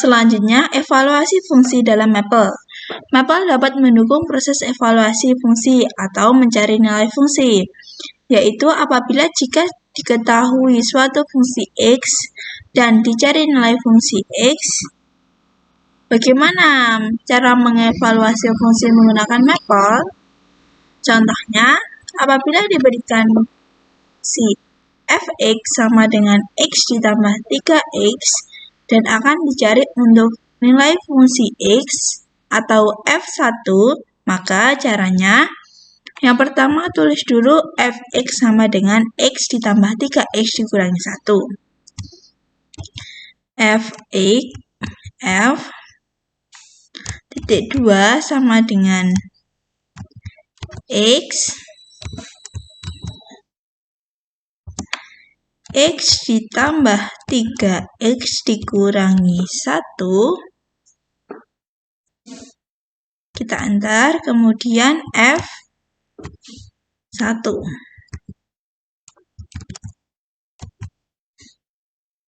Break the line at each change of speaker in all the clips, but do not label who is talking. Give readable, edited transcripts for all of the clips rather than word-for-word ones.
Selanjutnya, evaluasi fungsi dalam Maple. Maple dapat mendukung proses evaluasi fungsi atau mencari nilai fungsi, yaitu apabila jika diketahui suatu fungsi X dan dicari nilai fungsi X. Bagaimana cara mengevaluasi fungsi menggunakan Maple? Contohnya, apabila diberikan si fx sama dengan x ditambah 3x dan akan dicari untuk nilai fungsi x atau f1, maka caranya yang pertama tulis dulu fx sama dengan x ditambah 3x dikurangi 1. Fx f titik 2 sama dengan x ditambah 3x dikurangi 1. Kita antar, kemudian F1.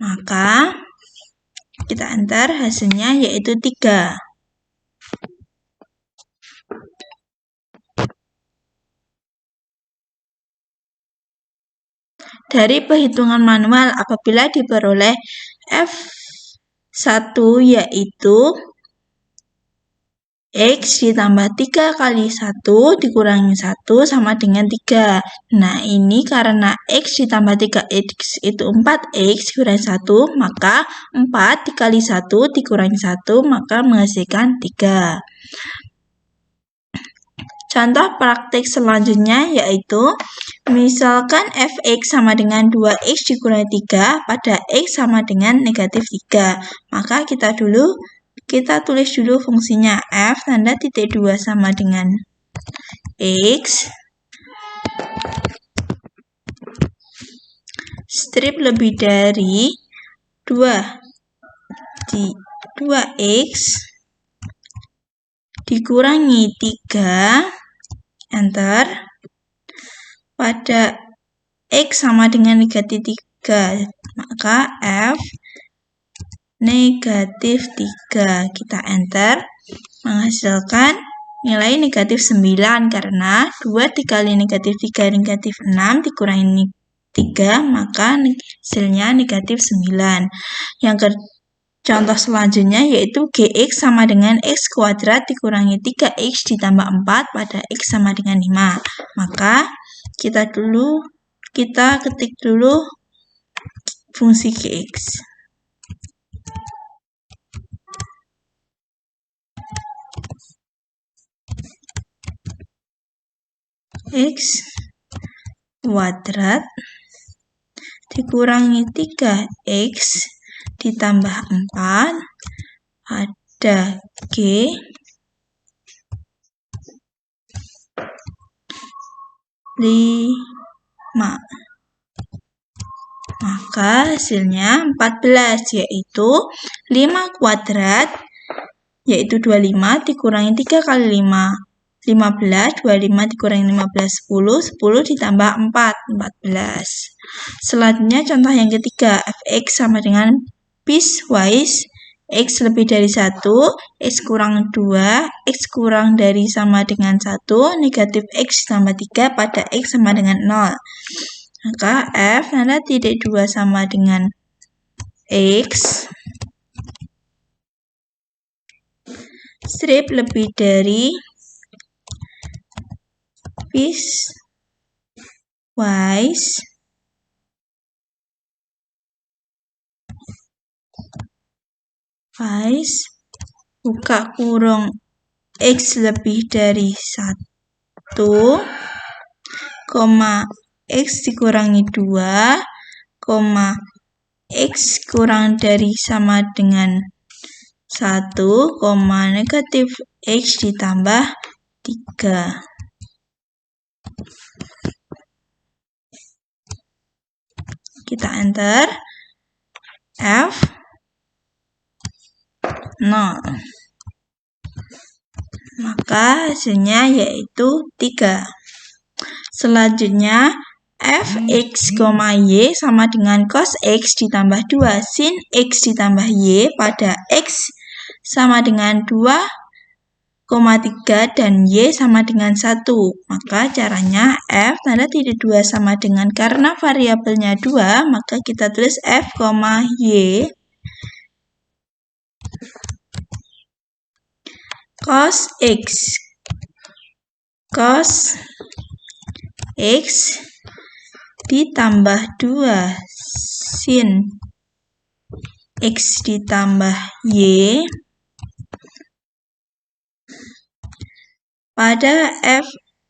Maka kita antar hasilnya yaitu 3. Dari perhitungan manual apabila diperoleh F1 yaitu X ditambah 3 kali 1 dikurangi 1 sama dengan 3. Nah, ini karena X ditambah 3X itu 4X dikurangi 1, maka 4 dikali 1 dikurangi 1, maka menghasilkan 3. Contoh praktik selanjutnya yaitu, misalkan fx sama dengan 2x dikurangi 3 pada x sama dengan negatif 3. Maka kita tulis dulu fungsinya f tanda titik 2 sama dengan x. Strip lebih dari 2x dikurangi 3. Enter. Pada x sama dengan negatif 3, maka f negatif 3. Kita enter, menghasilkan nilai negatif 9 karena 2 dikali negatif 3 negatif 6 dikurangi 3, maka hasilnya negatif 9. Contoh selanjutnya yaitu gx sama dengan x kuadrat dikurangi 3x ditambah 4 pada x sama dengan 5. Maka kita ketik dulu fungsi gx. X kuadrat dikurangi 3x ditambah 4 pada G maka hasilnya 14, yaitu 5 kuadrat yaitu 25 dikurangi 3 kali 5 15, 25 dikurangi 15 10, 10 ditambah 4 14. Selanjutnya contoh yang ketiga, fx sama dengan piecewise x lebih dari 1, x kurang 2, x kurang dari sama dengan 1, negatif x tambah 3 pada x sama dengan 0. Maka f tanda titik 2 sama dengan x. Strip lebih dari piecewise buka kurung x lebih dari 1, x dikurangi 2, x kurang dari sama dengan 1, negatif x ditambah 3. Kita enter, f 0. Maka hasilnya yaitu 3. Selanjutnya fx, y sama dengan cos x ditambah 2 sin x ditambah y pada x sama dengan 2,3 dan y sama dengan 1. Maka caranya f tanda titik 2 sama dengan, karena variabelnya 2, maka kita tulis f, y cos x ditambah 2 sin x ditambah y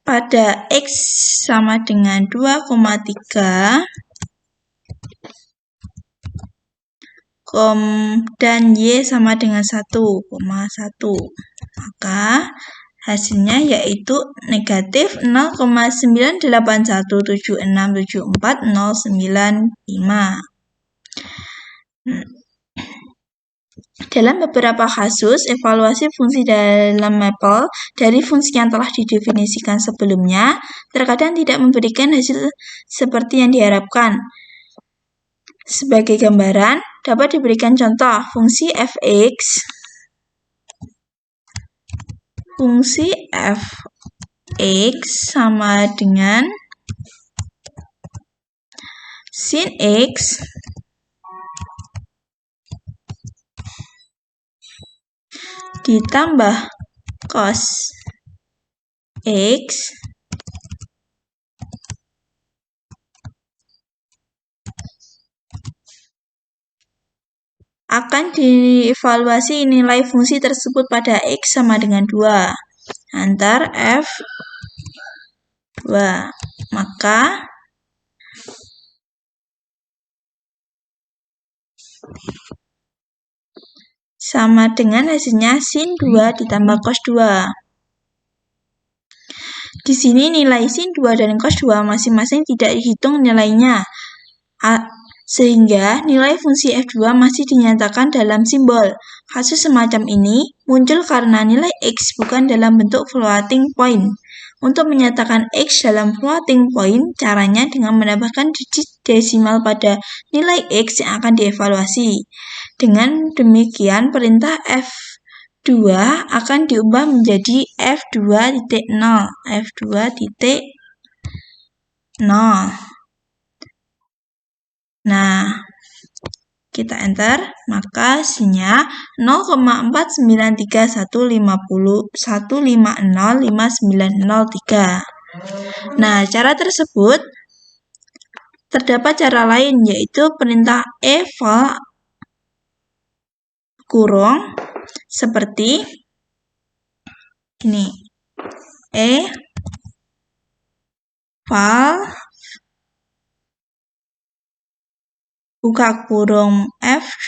pada x sama dengan 2,3 dan y sama dengan 1,1. Maka hasilnya yaitu negatif 0,9817674,095. Dalam beberapa kasus, evaluasi fungsi dalam mapel dari fungsi yang telah didefinisikan sebelumnya terkadang tidak memberikan hasil seperti yang diharapkan. Sebagai gambaran, dapat diberikan contoh fungsi fx sama dengan sin x ditambah cos x akan dievaluasi nilai fungsi tersebut pada x sama dengan 2 antar f2. Maka sama dengan hasilnya sin 2 ditambah cos 2. Di sini nilai sin 2 dan cos 2 masing-masing tidak dihitung nilainya, sehingga nilai fungsi f2 masih dinyatakan dalam simbol. Kasus semacam ini muncul karena nilai x bukan dalam bentuk floating point. Untuk menyatakan x dalam floating point, caranya dengan menambahkan digit desimal pada nilai x yang akan dievaluasi. Dengan demikian, perintah f2 akan diubah menjadi f2.0. Nah, kita enter, maka hasilnya 0,4931505903. Nah, cara tersebut terdapat cara lain, yaitu perintah eval kurung seperti ini. Eval buka kurung f2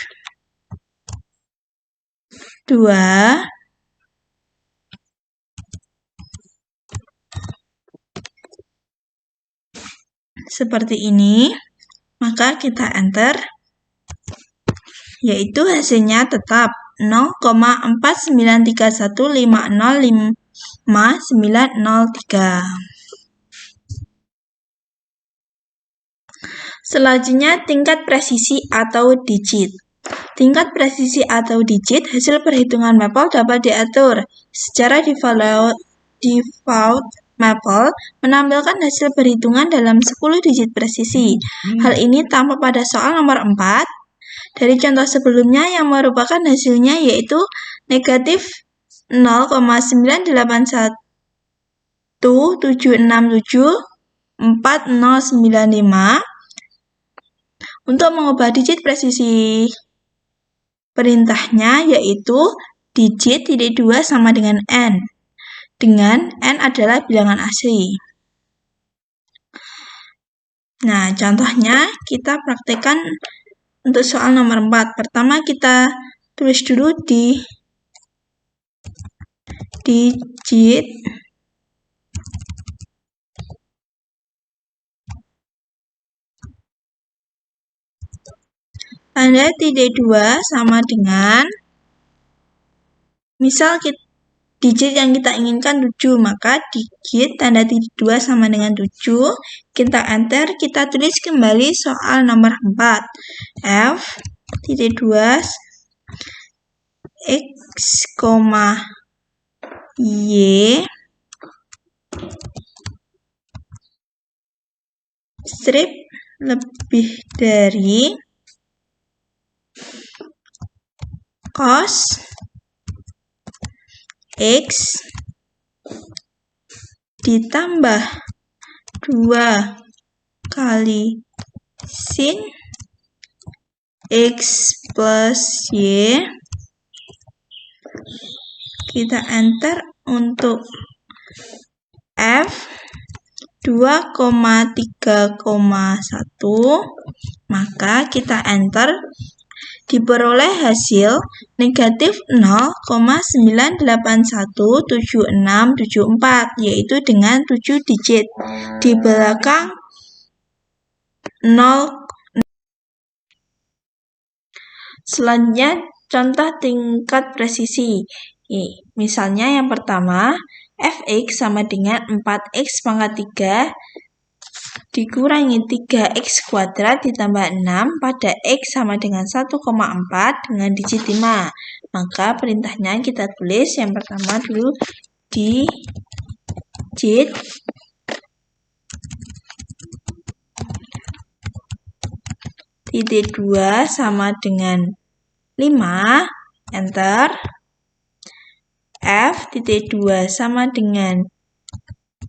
seperti ini, maka kita enter, yaitu hasilnya tetap 0,4931505903. Selanjutnya, tingkat presisi atau digit. Tingkat presisi atau digit hasil perhitungan mapel dapat diatur. Secara default mapel menampilkan hasil perhitungan dalam 10 digit presisi. Hal ini tampak pada soal nomor 4 dari contoh sebelumnya yang merupakan hasilnya, yaitu negatif 0,9817674,095. Untuk mengubah digit presisi perintahnya, yaitu digit titik 2 sama dengan n, dengan n adalah bilangan asli. Nah, contohnya kita praktekkan untuk soal nomor 4. Pertama kita tulis dulu di digit tanda titik 2 sama dengan, misal digit yang kita inginkan 7, maka digit tanda titik 2 sama dengan 7. Kita enter, kita tulis kembali soal nomor 4. F titik 2 X, Y strip lebih dari cos X ditambah 2 kali sin X plus Y. Kita enter untuk F 2,3,1, maka kita enter, diperoleh hasil negatif 0,9817674, yaitu dengan 7 digit. Di belakang 0. Selanjutnya, contoh tingkat presisi. Misalnya yang pertama, fx sama dengan 4x pangkat 3 dikurangi 3x kuadrat ditambah 6 pada x sama dengan 1,4 dengan digit 5. Maka perintahnya kita tulis yang pertama dulu digit titik 2 sama dengan 5, enter. F titik 2 sama dengan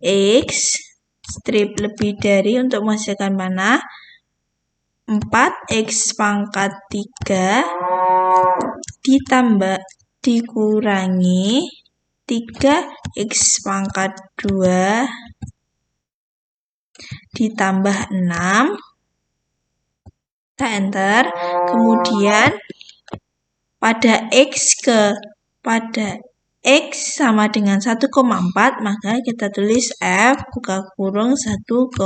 X, strip lebih dari untuk menghasilkan mana? 4X pangkat 3 dikurangi 3X pangkat 2 ditambah 6. Kita enter. Kemudian pada X sama dengan 1,4, maka kita tulis F buka kurung 1,4.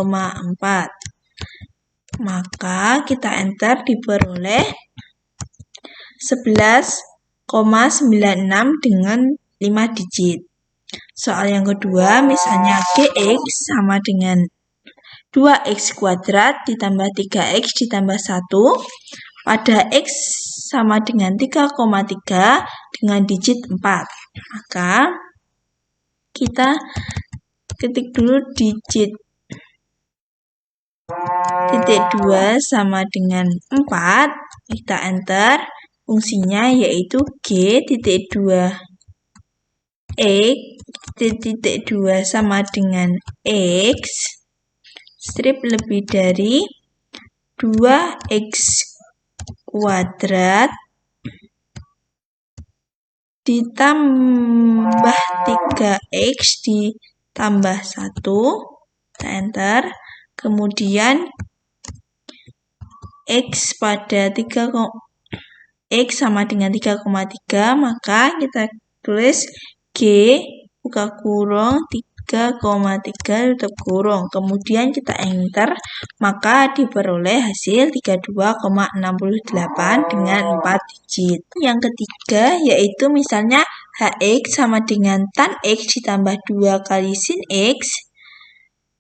Maka kita enter, diperoleh 11,96 dengan 5 digit. Soal yang kedua, misalnya GX sama dengan 2x kuadrat ditambah 3x ditambah 1 pada x sama dengan 3,3 dengan digit 4. Maka kita ketik dulu digit titik 2 sama dengan 4, kita enter, fungsinya yaitu G titik 2 X titik 2 sama dengan X, strip lebih dari 2x kuadrat ditambah 3x ditambah 1, kita enter. Kemudian x pada x sama dengan 3,3, maka kita tulis G buka kurung 3,3 tutup kurung. Kemudian kita enter, maka diperoleh hasil 32,68 dengan 4 digit. Yang ketiga yaitu misalnya HX sama dengan tan X ditambah 2 kali sin X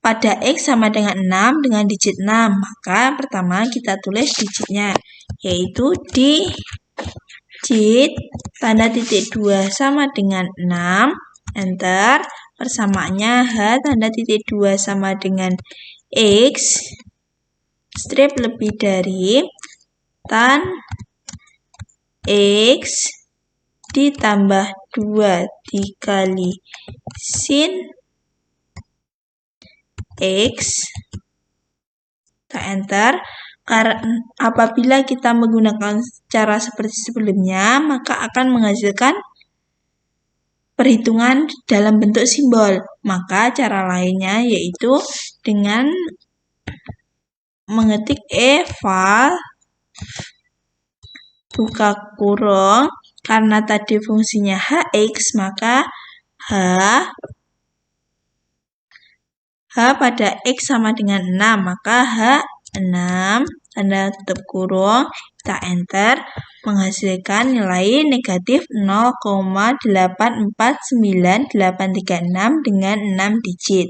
pada X sama dengan 6 dengan digit 6. Maka pertama kita tulis digitnya, yaitu digit tanda titik 2 sama dengan 6, enter. Persamaannya H tanda titik 2 sama dengan X, strip lebih dari tan X ditambah 2 dikali sin X, kita enter. Karena apabila kita menggunakan cara seperti sebelumnya, maka akan menghasilkan perhitungan dalam bentuk simbol. Maka cara lainnya yaitu dengan mengetik eval buka kurung, karena tadi fungsinya HX, maka H pada X sama dengan 6, maka H 6 tanda tutup kurung, kita enter, menghasilkan nilai negatif 0,849836 dengan 6 digit.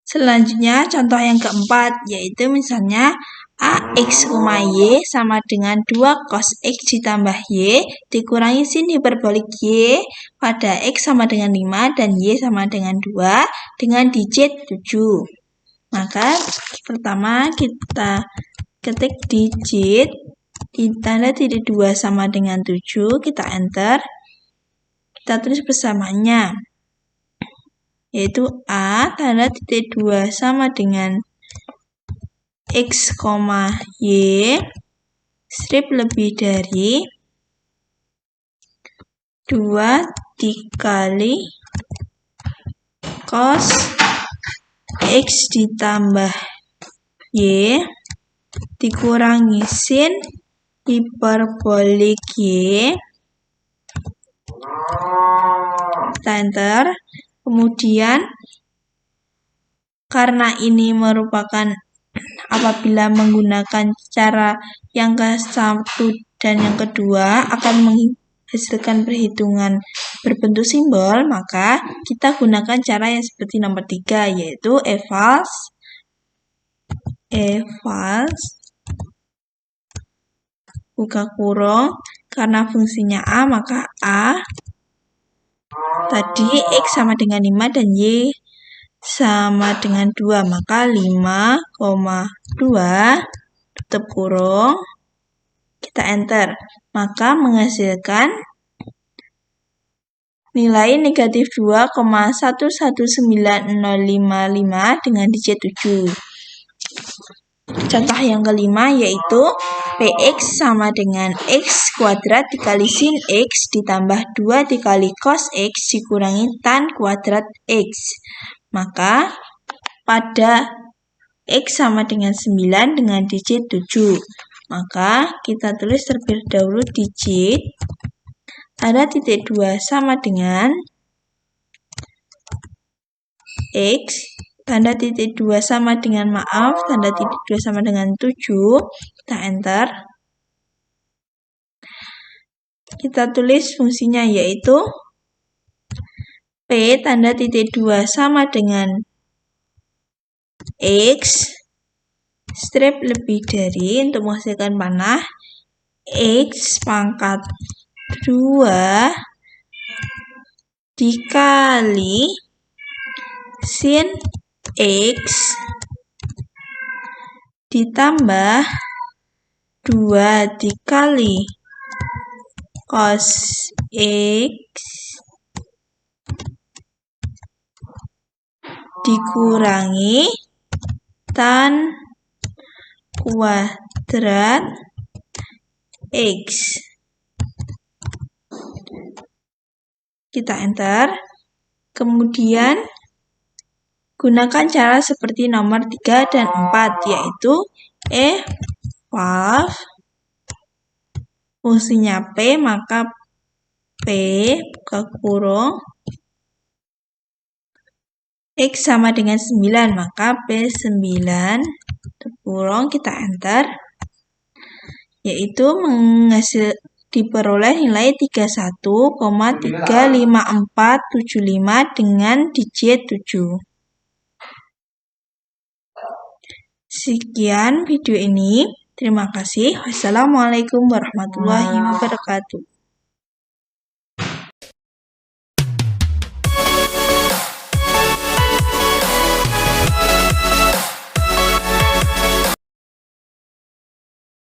Selanjutnya contoh yang keempat, yaitu misalnya AX, Y sama dengan 2 cos X ditambah Y dikurangi sin hiperbolik Y pada X sama dengan 5 dan Y sama dengan 2 dengan digit 7. Maka pertama kita ketik digit di tanda titik 2 sama dengan 7, kita enter. Kita tulis bersamaannya, yaitu A tanda titik 2 sama dengan X, Y strip lebih dari 2 dikali cos X ditambah Y dikurangi sin hiperbolik Y. Kita enter. Kemudian karena ini merupakan apabila menggunakan cara yang ke-1 dan yang kedua akan menghasilkan perhitungan berbentuk simbol, maka kita gunakan cara yang seperti nomor 3, yaitu evaluasi buka kurung, karena fungsinya A maka A tadi X sama dengan 5 dan Y sama dengan 2, maka 5,2 tutup kurung, kita enter, maka menghasilkan nilai negatif 2,119055 dengan digit 7. Contoh yang kelima yaitu Px sama dengan X kuadrat dikali sin X ditambah 2 dikali cos X dikurangi tan kuadrat X. Maka pada X sama dengan 9 dengan digit 7. Maka kita tulis terlebih dahulu digit tanda titik 2 sama dengan X tanda titik 2 sama dengan tanda titik 2 sama dengan 7. Kita enter. Kita tulis fungsinya yaitu P tanda titik 2 sama dengan X strip lebih dari, untuk menghasilkan panah, X pangkat 2 dikali sin X ditambah 2 dikali cos X dikurangi tan kuadrat X. Kita enter. Kemudian gunakan cara seperti nomor 3 dan 4, yaitu eval fungsinya P, maka P buka kurung X sama dengan 9, maka P9 tutup kurung, kita enter, yaitu diperoleh nilai 31,35475 dengan digit 7. Sekian video ini. Terima kasih. Wassalamualaikum warahmatullahi wabarakatuh.